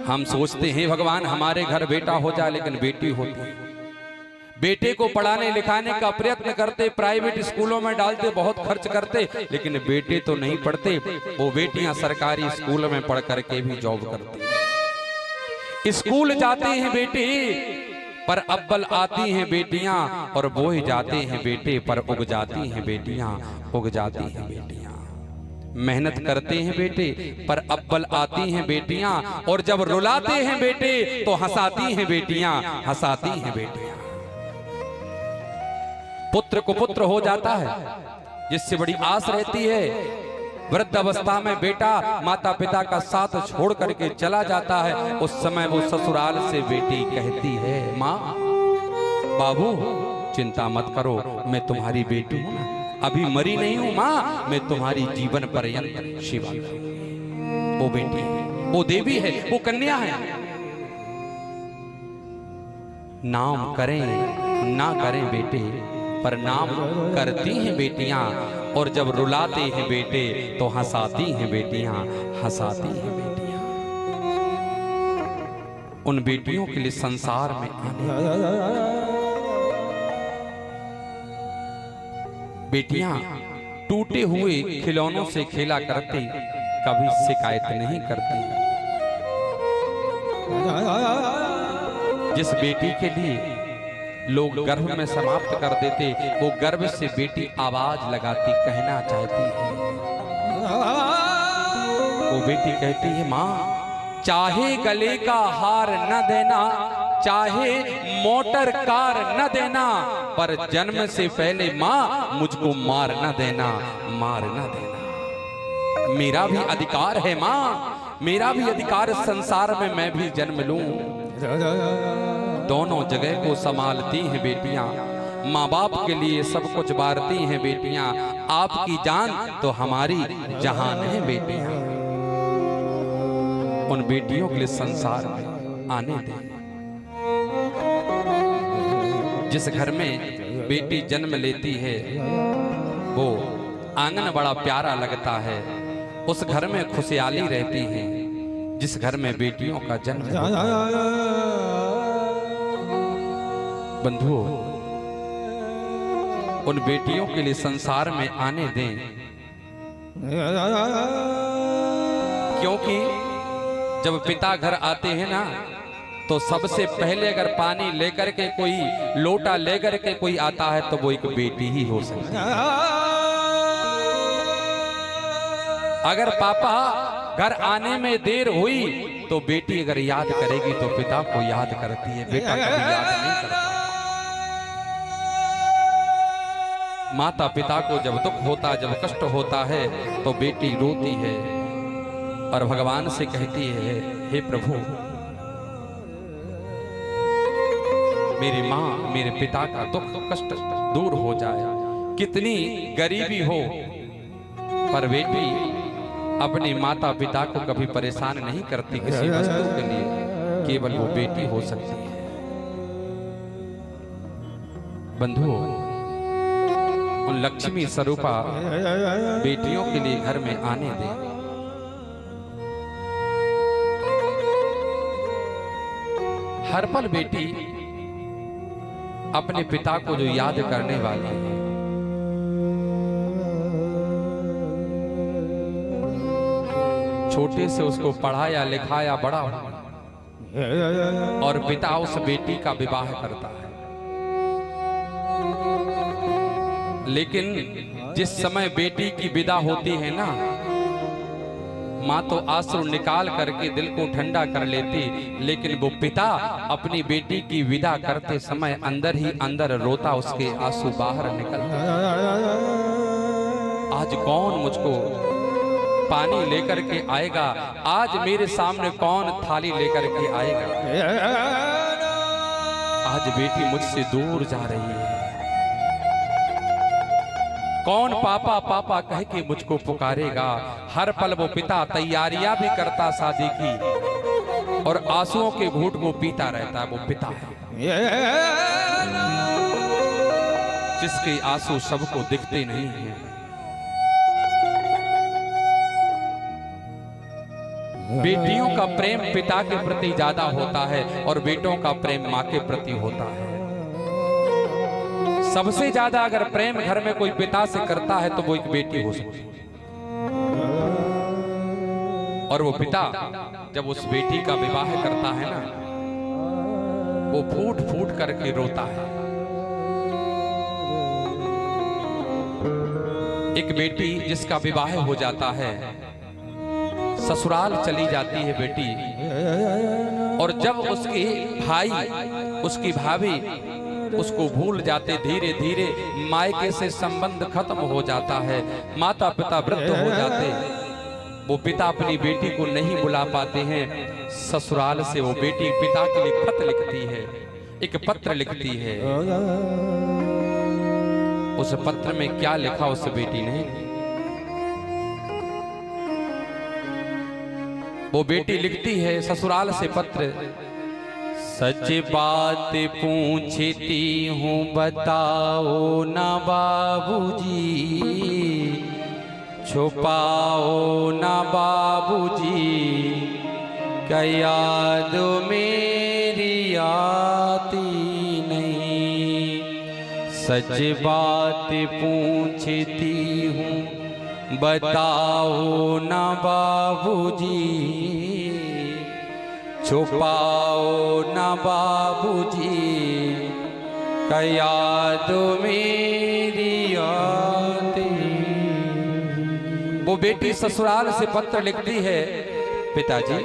हम सोचते हैं भगवान हमारे घर बेटा हो जाए, लेकिन बेटी होती है। बेटे को पढ़ाने लिखाने का प्रयत्न करते, प्राइवेट स्कूलों में डालते, बहुत खर्च करते, लेकिन बेटे तो नहीं पढ़ते। वो बेटियां सरकारी स्कूल में पढ़ करके भी जॉब करती। स्कूल जाते हैं बेटे पर अव्वल आती हैं बेटियां, और बोए जाते हैं बेटे पर उग जाती हैं बेटियां, उग जाती हैं बेटियां। मेहनत करते हैं बेटे पर अव्वल आती हैं बेटियां, और जब रुलाते हैं बेटे तो हंसाती हैं बेटियां, हंसाती हैं बेटियां। पुत्र को पुत्र हो जाता है, जिससे बड़ी आस रहती है। वृद्ध अवस्था में बेटा माता पिता का साथ छोड़ करके चला जाता है, उस समय वो ससुराल से बेटी कहती है, माँ बाबू चिंता मत करो, मैं तुम्हारी बेटी हूं ना, अभी मरी नहीं हूं माँ, मैं तुम्हारी जीवन पर्यंत सेवा करूंगी। वो बेटी है, वो देवी है, वो कन्या है। नाम करें ना करें बेटे, पर नाम करती हैं बेटियां, और जब रुलाते हैं बेटे तो हंसाती हैं बेटियां, हंसाती हैं बेटियां। उन बेटियों के लिए संसार में आने, बेटियां टूटे हुए खिलौनों से खेला करती, कभी शिकायत नहीं करती। जिस बेटी के लिए लोग गर्भ में समाप्त कर देते, वो गर्भ से बेटी आवाज लगाती, कहना चाहती है। वो बेटी कहती है, माँ चाहे गले का हार न देना, चाहे मोटर कार न देना, पर जन्म से पहले माँ मुझको मार न देना, मार न देना। मेरा भी अधिकार है माँ, मेरा भी अधिकार संसार में मैं भी जन्म लूं। दोनों जगह को संभालती हैं बेटियां, माँ बाप के लिए सब कुछ बारती हैं बेटियां। आपकी जान तो हमारी जहान है बेटियां। उन बेटियों के लिए संसार में आने दें। जिस घर में बेटी जन्म लेती है वो आंगन बड़ा प्यारा लगता है, उस घर में खुशहाली रहती है। जिस घर में बेटियों का जन्म, बंधुओं उन बेटियों के लिए संसार में आने दें, क्योंकि जब पिता घर आते हैं ना, तो सबसे पहले अगर पानी लेकर के कोई लोटा लेकर के कोई आता है तो वो एक बेटी ही हो सकती है। अगर पापा घर आने में देर हुई तो बेटी अगर याद करेगी तो पिता को याद करती है, बेटा कभी याद नहीं करता। माता पिता को जब दुख होता, जब कष्ट होता है तो बेटी रोती है और भगवान से कहती है, हे प्रभु मेरी माँ मेरे पिता का दुख कष्ट दूर हो जाए। कितनी गरीबी हो पर बेटी अपने माता पिता को कभी परेशान नहीं करती किसी वस्तु के लिए, केवल वो बेटी हो सकती है। बंधुओं उन लक्ष्मी स्वरूपा बेटियों के लिए घर में आने दें। हर पल बेटी अपने पिता को जो याद करने वाली है, छोटे से उसको पढ़ाया लिखाया बड़ा और पिता उस बेटी का विवाह करता है। लेकिन जिस समय बेटी की विदा होती है ना, माँ तो आंसू निकाल करके दिल को ठंडा कर लेती, लेकिन वो पिता अपनी बेटी की विदा करते समय अंदर ही अंदर रोता, उसके आंसू बाहर निकलते। आज कौन मुझको पानी लेकर के आएगा, आज मेरे सामने कौन थाली लेकर के आएगा। आज बेटी मुझसे दूर जा रही है, कौन पापा पापा कह के मुझको पुकारेगा। हर पल वो पिता तैयारियां भी करता शादी की और आंसुओं के घूंट को पीता रहता है। वो पिता है जिसके आंसू सबको दिखते नहीं हैं। बेटियों का प्रेम पिता के प्रति ज्यादा होता है और बेटों का प्रेम माँ के प्रति होता है। सबसे ज्यादा अगर प्रेम घर में कोई पिता से करता है तो वो एक बेटी हो सकती है। और वो पिता जब उस बेटी का विवाह करता है ना, वो फूट फूट करके रोता है। एक बेटी जिसका विवाह हो जाता है, ससुराल चली जाती है बेटी, और जब उसके भाई उसकी भाभी उसको भूल जाते, धीरे धीरे मायके से संबंध खत्म हो जाता है, माता पिता वृद्ध हो जाते, वो पिता अपनी बेटी को नहीं बुला पाते हैं। ससुराल से वो बेटी पिता के लिए खत लिखती है, एक पत्र लिखती है। उस पत्र में क्या लिखा उस बेटी ने? वो बेटी लिखती है ससुराल से पत्र, सच बात पूछती हूँ बताओ ना बाबूजी, छुपाओ ना बाबूजी, क्या याद मेरी आती नहीं। सच बात पूछती हूँ बताओ ना बाबूजी, छुपाओ ना बाबूजी, क्या याद मेरी आती। वो बेटी ससुराल से पत्र लिखती है, पिताजी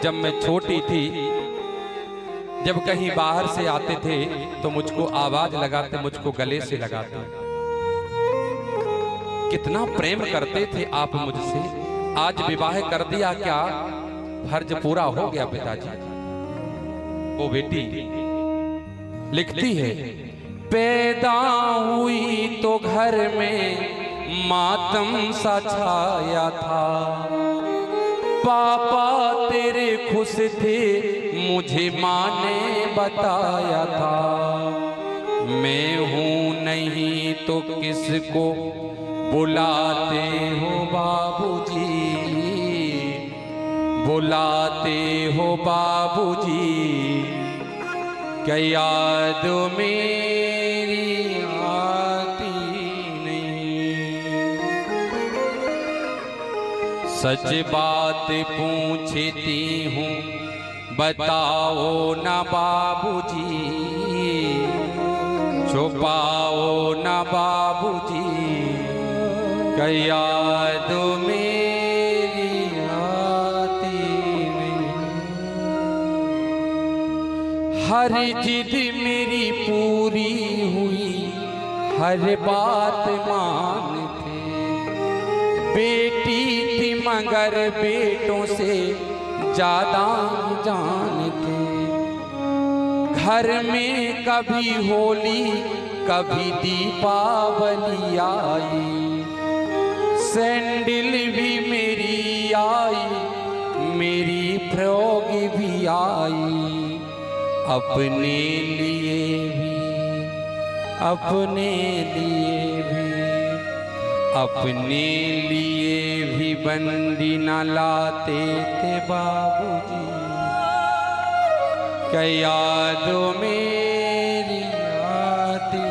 जब मैं छोटी थी, जब कहीं बाहर से आते थे तो मुझको आवाज लगाते, मुझको गले से लगाते, कितना प्रेम करते थे आप मुझसे, आज विवाह कर दिया, क्या फर्ज पूरा हो गया पिताजी। वो बेटी लिखती है, पैदा हुई तो घर में मातम सा छाया था, पापा तेरे खुश थे मुझे माँ ने बताया था, मैं हूँ नहीं तो किसको बुलाते हो बाबूजी, बुलाते हो बाबूजी, क्या याद मेरी आती नहीं। सच बात पूछती हूँ बताओ ना बाबूजी, छुपाओ ना बाबूजी, क्या याद मेरी आती नहीं। हर जिद मेरी पूरी हुई, हर बात मानते, बेटी थी मगर बेटों से ज्यादा जानते, घर में कभी होली कभी दीपावली आई, सैंडल भी मेरी आई, मेरी फ्रॉक भी आई, अपने लिए भी, अपने लिए भी, अपने लिए भी बंदी न लाते थे बाबूजी, क्या याद मेरी आती।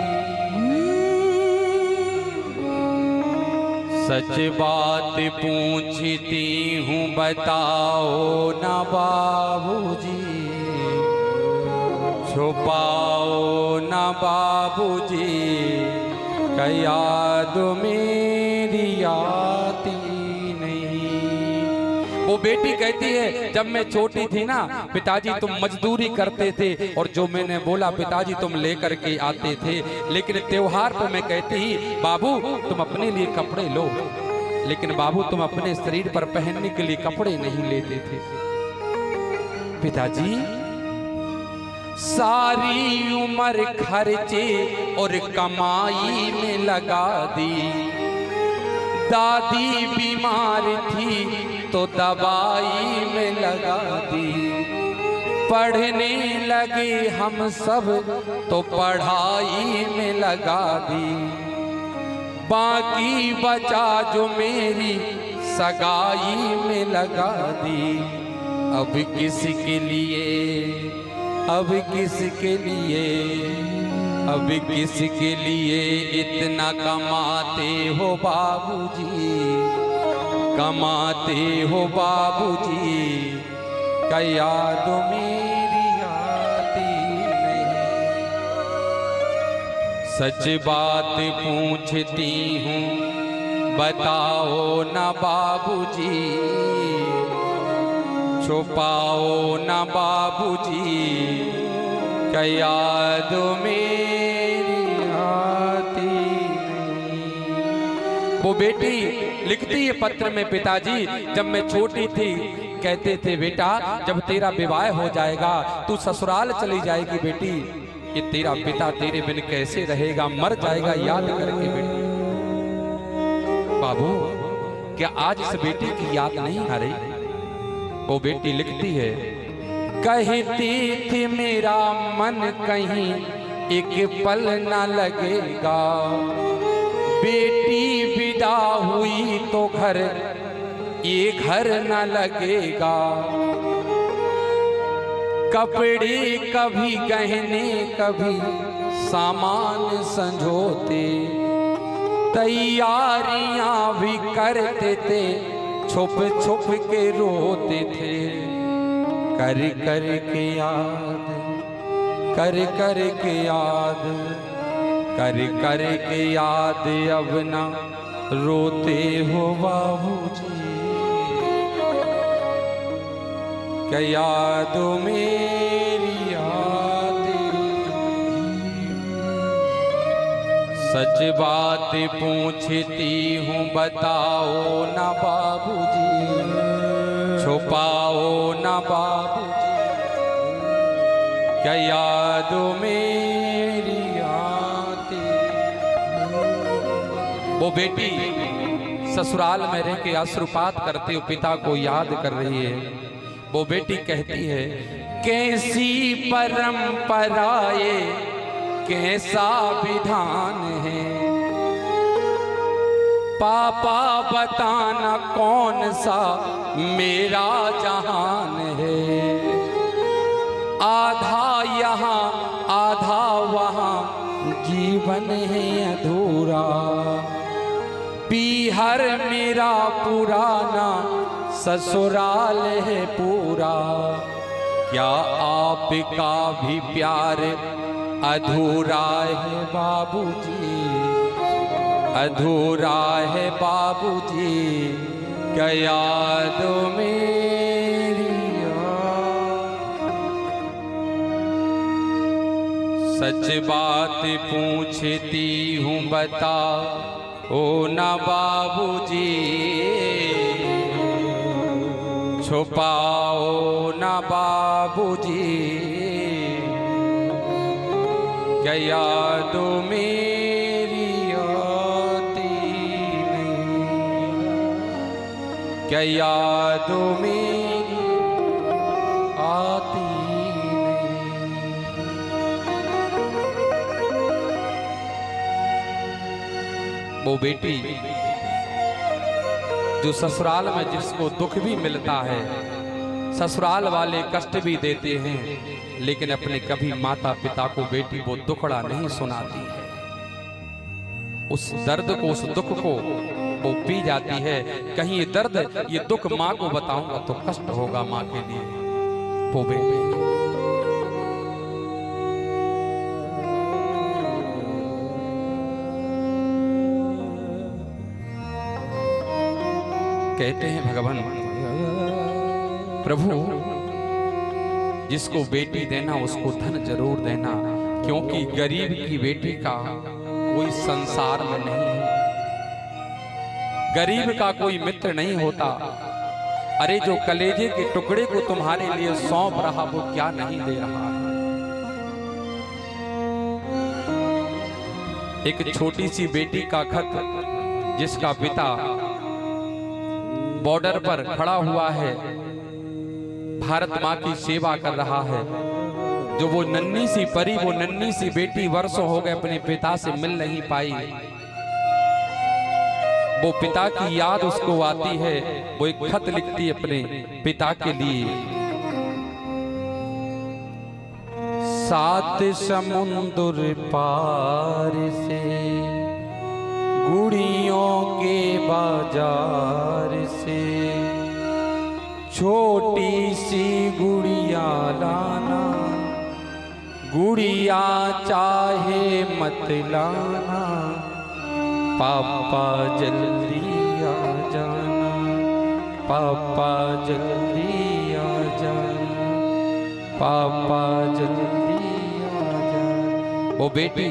सच बात पूछती हूँ बताओ ना बाबूजी, छुपाओ ना बाबूजी, क्या याद मेरी आती नहीं। वो बेटी कहती है, जब मैं छोटी थी ना पिताजी तुम मजदूरी करते थे, और जो मैंने बोला पिताजी तुम लेकर के आते थे, लेकिन त्योहार पर मैं कहती ही बाबू तुम अपने लिए कपड़े लो, लेकिन बाबू तुम अपने शरीर पर पहनने के लिए कपड़े नहीं लेते थे। पिताजी सारी उम्र खर्चे और कमाई में लगा दी, दादी बीमार थी तो दवाई में लगा दी, पढ़ने लगे हम सब तो पढ़ाई में लगा दी, बाकी बचा जो मेरी सगाई में लगा दी। अब किसके लिए, अब किसके लिए, अब किसके लिए इतना कमाते हो बाबूजी, कमाते हो बाबूजी, क्या याद मेरी आती नहीं। सच बात पूछती हूँ बताओ ना बाबूजी, छुपाओ ना बाबूजी, क्या याद मेरी आती नहीं। वो बेटी लिखती है पत्र में, पिताजी जब मैं छोटी थी कहते थे बेटा जब तेरा विवाह हो जाएगा तू ससुराल चली जाएगी बेटी, ये तेरा पिता तेरे बिन कैसे रहेगा, मर जाएगा याद करके बेटी। बाबू क्या आज इस बेटी की याद नहीं आ रही? वो बेटी लिखती है, कहती थी मेरा मन कहीं एक पल न लगेगा, बेटी विदा हुई तो घर ये घर न लगेगा, कपड़े कभी गहने कभी सामान संजोते, तैयारियां भी करते थे छुप छुप के रोते थे, कर कर के याद, कर कर के याद, कर कर के याद अब ना रोते हो बाबूजी, क्या याद मेरी आती। सच बात पूछती हूँ बताओ ना बाबूजी, छुपाओ ना बाबूजी, क्या याद मेरी आती। वो बेटी ससुराल में रह के अश्रुपात करते हुए पिता को याद कर रही है। वो बेटी कहती है, कैसी परंपरा ये कैसा विधान है, पापा बताना कौन सा मेरा जहान है, आधा यहाँ आधा वहाँ जीवन है अधूरा, पीहर मेरा पुराना ससुराल है पूरा, क्या आपका भी प्यार अधूरा है बाबूजी, अधूरा है बाबूजी, क्या याद मेरी सच बात पूछती हूँ बताओ ना बाबूजी, छुपाओ ना बाबूजी, क्या याद मेरी आती नहीं, क्या याद मेरी आती नहीं। वो बेटी जो ससुराल में जिसको दुख भी मिलता है, ससुराल वाले कष्ट भी देते हैं, लेकिन अपने कभी माता पिता को बेटी वो दुखड़ा नहीं सुनाती है। उस दर्द को, उस दुख को वो पी जाती है। कहीं ये दर्द ये दुख माँ को बताऊंगा तो कष्ट होगा माँ के लिए। वो बेटी कहते हैं भगवान प्रभु जिसको बेटी देना उसको धन जरूर देना, क्योंकि गरीब की बेटी का कोई संसार में नहीं है, गरीब का कोई मित्र नहीं होता। अरे जो कलेजे के टुकड़े को तुम्हारे लिए सौंप रहा वो क्या नहीं दे रहा है। एक छोटी सी बेटी का खत जिसका पिता बॉर्डर पर खड़ा हुआ है, भारत माँ की सेवा कर रहा है, जो वो नन्ही सी परी, वो नन्ही सी बेटी वर्षों हो गए अपने पिता से मिल नहीं पाई। वो पिता की याद उसको आती है, वो एक खत लिखती है अपने पिता के लिए सात समुंदर पार से गुड़ियों के बाजार से छोटी सी गुड़िया लाना, गुड़िया चाहे मत लाना, पापा जल्दी आ जाना, पापा जल्दी आ जाना, पापा जल्दी आ जाना। वो बेटी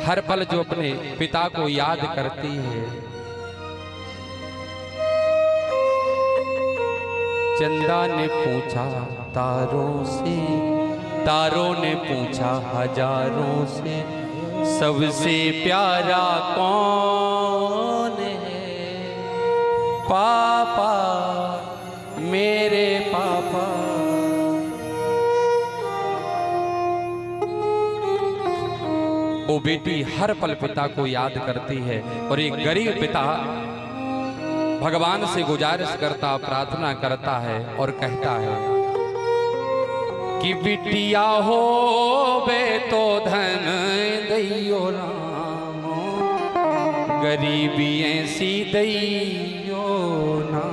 हर पल जो अपने पिता को याद करती है, चंदा ने पूछा तारों से, तारों ने पूछा हजारों से, सबसे प्यारा कौन है? पापा, मेरे पापा। वो बेटी हर पल पिता को याद करती है और एक गरीब पिता भगवान से गुजारिश करता, प्रार्थना करता है और कहता है कि बिटिया हो बे तो धन दैयो राम, गरीबी ऐसी दैयो ना।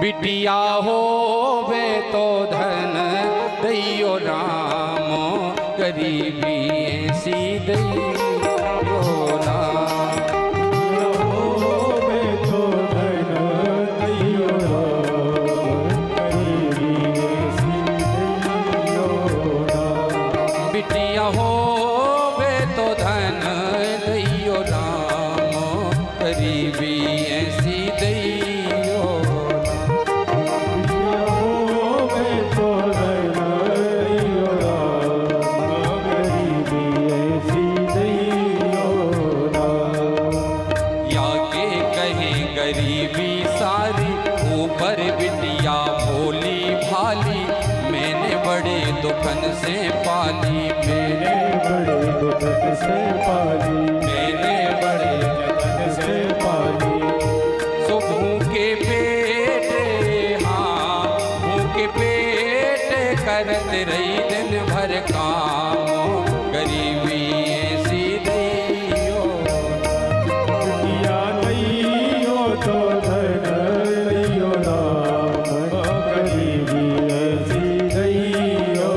बिटिया हो बे तो धन दैयो राम, गरीबी ऐसी दैयो ना। बिटिया हो बे तो धन दैयो राम, गरीबी ऐसी दैयो ना। या के कहे गरीबी सारी, ऊपर बिटिया भोली भाली, मैंने बड़े दुखन से पाली, मैंने बड़े दुखन से पाली, मैंने बड़े दुखन से पाली। सो भूखे पेटे, हाँ भूखे पेटे करते रही दिन भर काम, गरीबी ऐसी दैयो दैयो तो धन दैयो राम, गरीबी ऐसी दैयो।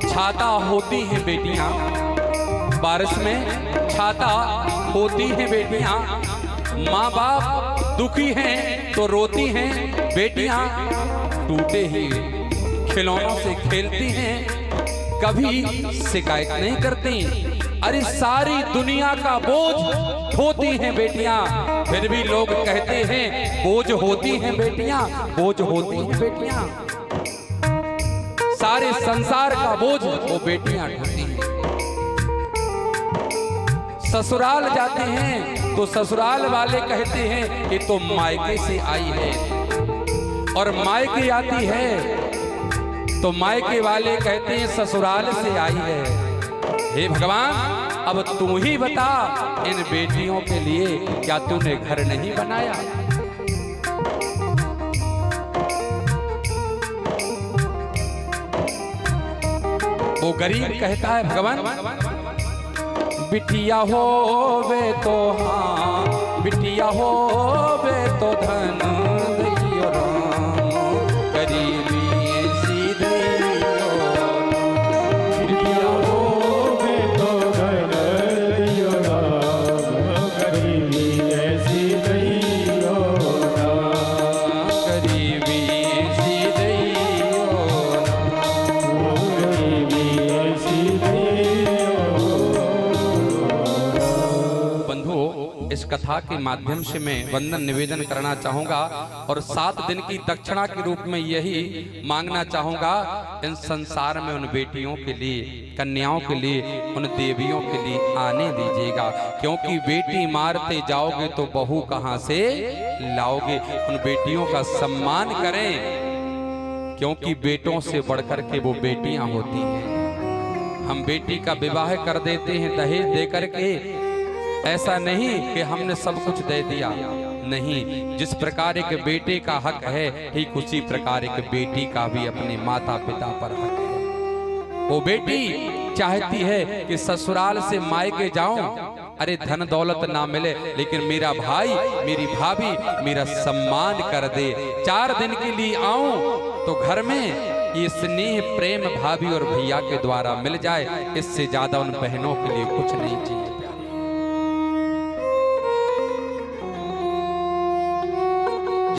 छाता होती हैं बेटियां, बारिश में छाता होती हैं बेटियां, माँ बाप दुखी हैं तो रोती हैं बेटियां, टूटे ही खिलौनों से खेलती हैं, कभी शिकायत नहीं करती। अरे सारी दुनिया का बोझ ढोती हैं बेटियां, फिर भी लोग कहते हैं बोझ होती हैं बेटियां, बोझ होती हैं बेटियां। सारे संसार का बोझ वो बेटियां ढोती हैं। ससुराल जाते हैं तो ससुराल वाले कहते हैं कि तो मायके से आई है, और मायके आती है तो मायके वाले कहते हैं ससुराल से आई है। हे भगवान, अब तू ही बता, इन बेटियों के लिए क्या तूने घर नहीं बनाया? वो गरीब कहता है भगवान, बिटिया हो वे तो, हाँ बिटिया हो वे तो धन दैयो राम, गरीबी ऐसी दैयो। बिटिया हो वे तो धन दैयो राम, गरीबी ऐसी दैयो। इस कथा के माध्यम से मैं वंदन निवेदन करना चाहूंगा और 7 दिन की दक्षिणा के रूप में यही मांगना चाहूंगा, इन संसार में उन बेटियों के लिए, कन्याओं के लिए, उन देवियों के लिए आने दीजिएगा, क्योंकि बेटी मारते जाओगे तो बहू कहां से लाओगे। उन बेटियों का सम्मान करें, क्योंकि बेटों से बढ़कर के वो बेटियां होती हैं। हम बेटी का विवाह कर देते हैं दहेज दे करके, ऐसा नहीं कि हमने सब कुछ दे दिया, नहीं। जिस प्रकार एक बेटे का हक है, ठीक उसी प्रकार एक बेटी का भी अपने माता पिता पर हक है। वो बेटी चाहती है कि ससुराल से मायके जाऊं, अरे धन दौलत ना मिले, लेकिन मेरा भाई मेरी भाभी मेरा सम्मान कर दे। 4 दिन के लिए आऊं तो घर में ये स्नेह प्रेम भाभी और भैया के द्वारा मिल जाए, इससे ज्यादा उन बहनों के लिए कुछ नहीं चाहिए।